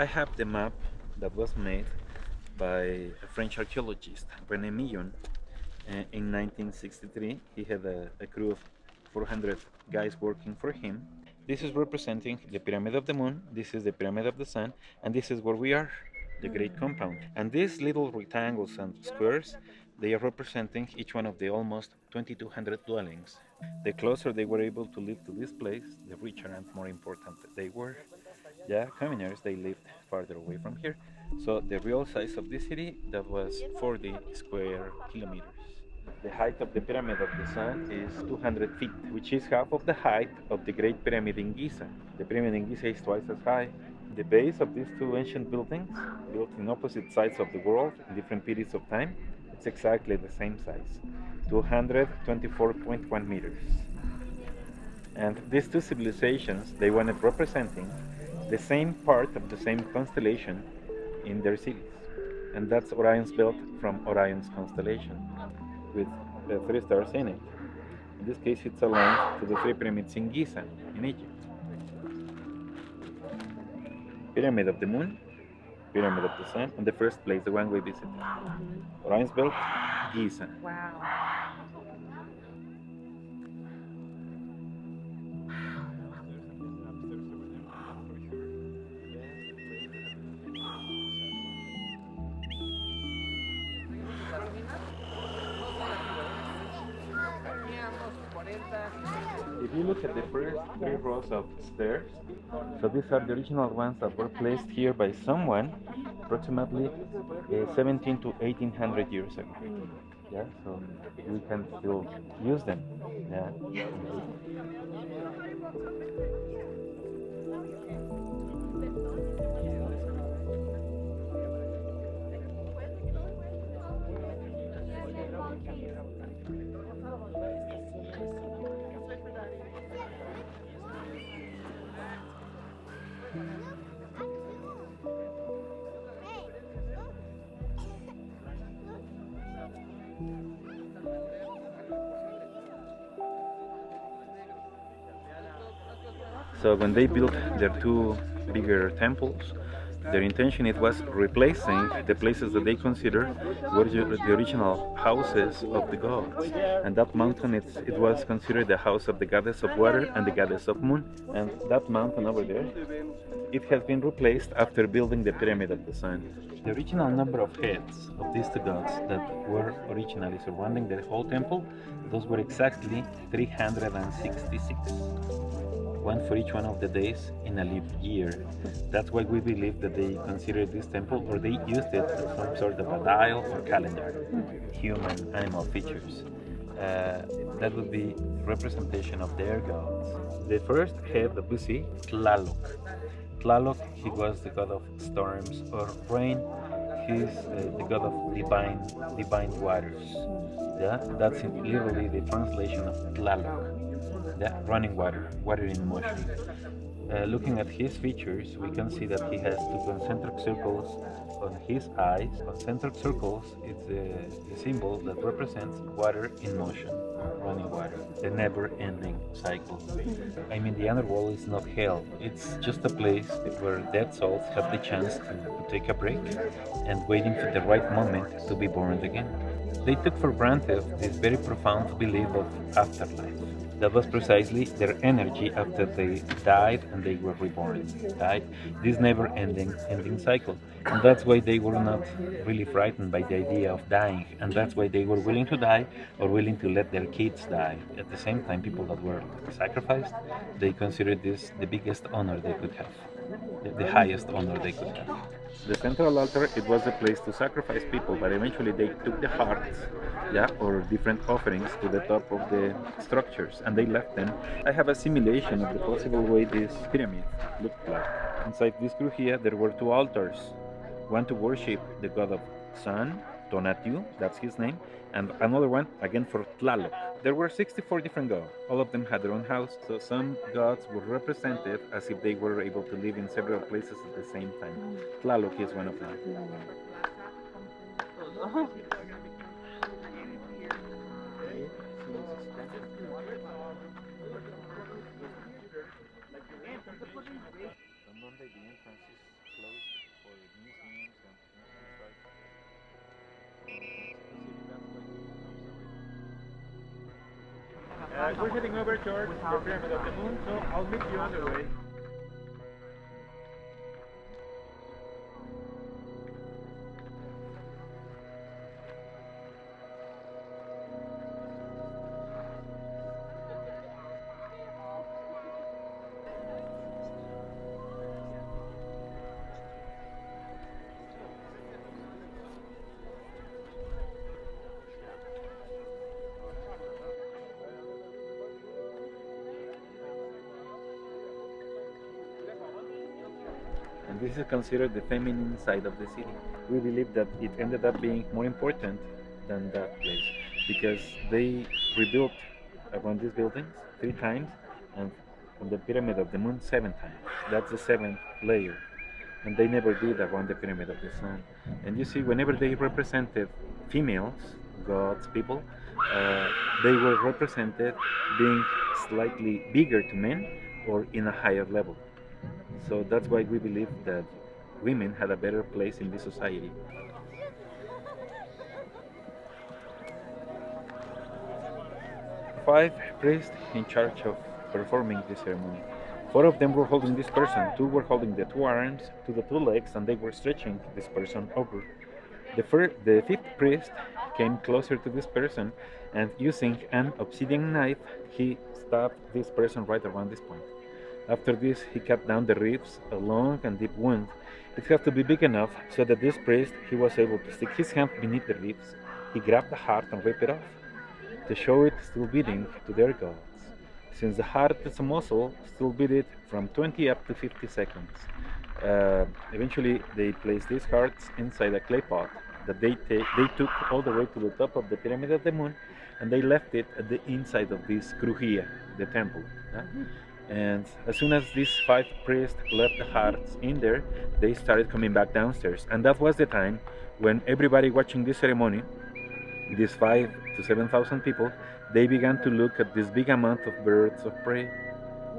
I have the map that was made by a French archaeologist, René Millon, in 1963. He had a crew of 400 guys working for him. This is representing the Pyramid of the Moon, this is the Pyramid of the Sun, and this is where we are, the Great Compound. And these little rectangles and squares, they are representing each one of the almost 2,200 dwellings. The closer they were able to live to this place, the richer and more important they were. Yeah, commoners, they lived farther away from here. So the real size of this city, that was 40 square kilometers. The height of the Pyramid of the Sun is 200 feet, which is half of the height of the Great Pyramid in Giza. The pyramid in Giza is twice as high. The base of these two ancient buildings, built in opposite sides of the world in different periods of time, it's exactly the same size, 224.1 meters. And these two civilizations, they wanted representing the same part of the same constellation in their cities. And that's Orion's belt from Orion's constellation, with three stars in it. In this case, it's aligned to the three pyramids in Giza, in Egypt. Pyramid of the Moon, Pyramid of the Sun, and the first place, the one we visited. Orion's belt, Giza. Wow. If you look at the first three rows of stairs, so these are the original ones that were placed here by someone approximately 17 to 1800 years ago. Yeah, so we can still use them. Yeah. So when they built their two bigger temples, their intention it was replacing the places that they considered were the original houses of the gods. And that mountain it was considered the house of the goddess of water and the goddess of moon. And that mountain over there, it has been replaced after building the Pyramid of the Sun. The original number of heads of these two gods that were originally surrounding the whole temple, those were exactly 366, one for each one of the days in a leap year. That's why we believe that they considered this temple, or they used it as some sort of a dial or calendar, human animal features. That would be representation of their gods. The first head that we see, Tlaloc. Tlaloc, he was the god of storms or rain. He's the god of divine waters. Yeah, that's literally the translation of Tlaloc. Yeah, running water, water in motion. Looking at his features, we can see that he has two concentric circles on his eyes. Concentric circles is the symbol that represents water in motion, running water, the never-ending cycle. I mean, the underworld is not hell. It's just a place where dead souls have the chance to take a break and waiting for the right moment to be born again. They took for granted this very profound belief of afterlife. That was precisely their energy after they died and they were reborn. Right? This never-ending cycle, and that's why they were not really frightened by the idea of dying, and that's why they were willing to die or willing to let their kids die. At the same time, people that were sacrificed, they considered this the biggest honor they could have, the highest honor they could have. The central altar, it was the place to sacrifice people, but eventually they took the hearts, yeah, or different offerings to the top of the structures, and they left them. I have a simulation of the possible way this pyramid looked like. Inside this group here, there were two altars, one to worship the god of sun, Tonatiuh, that's his name, and another one again for Tlaloc. There were 64 different gods. All of them had their own house, so some gods were represented as if they were able to live in several places at the same time. Tlaloc is one of them. On Monday the entrance is closed for museums and historic Mexico City. That's why I'm sorry. We're heading over towards the Pyramid of the Moon, so I'll meet you on the way. And this is considered the feminine side of the city. We believe that it ended up being more important than that place because they rebuilt around these buildings 3 times and on the Pyramid of the Moon 7 times. That's the seventh layer. And they never did around the Pyramid of the Sun. And you see, whenever they represented females, gods, people, uh, they were represented being slightly bigger to men or in a higher level. So that's why we believe that women had a better place in this society. 5 priests in charge of performing this ceremony. 4 of them were holding this person, 2 were holding the 2 arms to the 2 legs, and they were stretching this person over. The fifth priest came closer to this person, and using an obsidian knife, he stabbed this person right around this point. After this, he cut down the ribs, a long and deep wound. It had to be big enough so that this priest he was able to stick his hand beneath the ribs. He grabbed the heart and ripped it off to show it still beating to their gods. Since the heart is a muscle, still beat it from 20 up to 50 seconds. Eventually, they placed these hearts inside a clay pot that they took all the way to the top of the Pyramid of the Moon, and they left it at the inside of this crujía, the temple. And as soon as these 5 priests left the hearts in there, they started coming back downstairs. And that was the time when everybody watching this ceremony, these 5 to 7,000 people, they began to look at this big amount of birds of prey.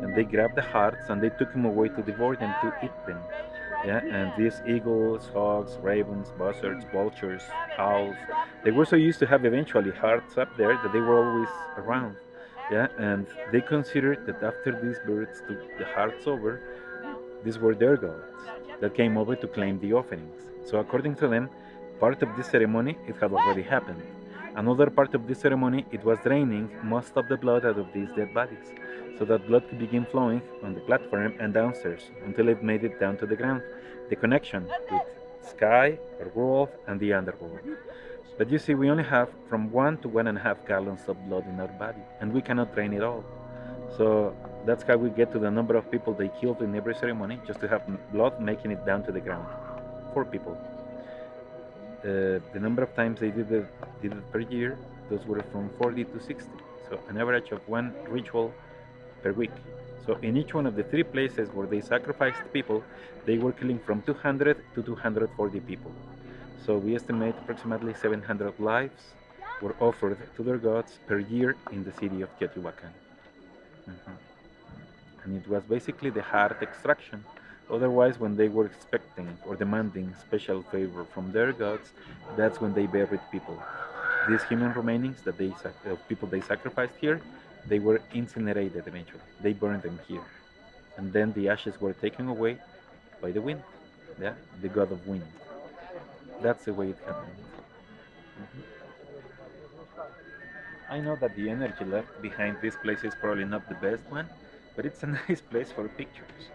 And they grabbed the hearts and they took them away to devour them, to eat them. Yeah, and these eagles, hawks, ravens, buzzards, vultures, owls, they were so used to have eventually hearts up there that they were always around. Yeah, and they considered that after these birds took the hearts over, these were their gods that came over to claim the offerings. So according to them, part of this ceremony it had already happened. Another part of this ceremony it was draining most of the blood out of these dead bodies, so that blood could begin flowing on the platform and downstairs until it made it down to the ground. The connection with sky, our world, and the underworld. But you see, we only have from 1 to 1.5 gallons of blood in our body, and we cannot drain it all. So that's how we get to the number of people they killed in every ceremony, just to have blood making it down to the ground. 4 people. The number of times they did it per year, those were from 40 to 60. So an average of 1 ritual per week. So in each one of the 3 places where they sacrificed people, they were killing from 200 to 240 people. So we estimate approximately 700 lives were offered to their gods per year in the city of Teotihuacan. Mhm. And it was basically the heart extraction. Otherwise, when they were expecting or demanding special favor from their gods, that's when they buried people. These human remainings that of people they sacrificed here, they were incinerated eventually. They burned them here, and then the ashes were taken away by the wind. Yeah, the god of wind. That's the way it happened. Mhm. I know that the energy left behind this place is probably not the best one, but it's a nice place for pictures.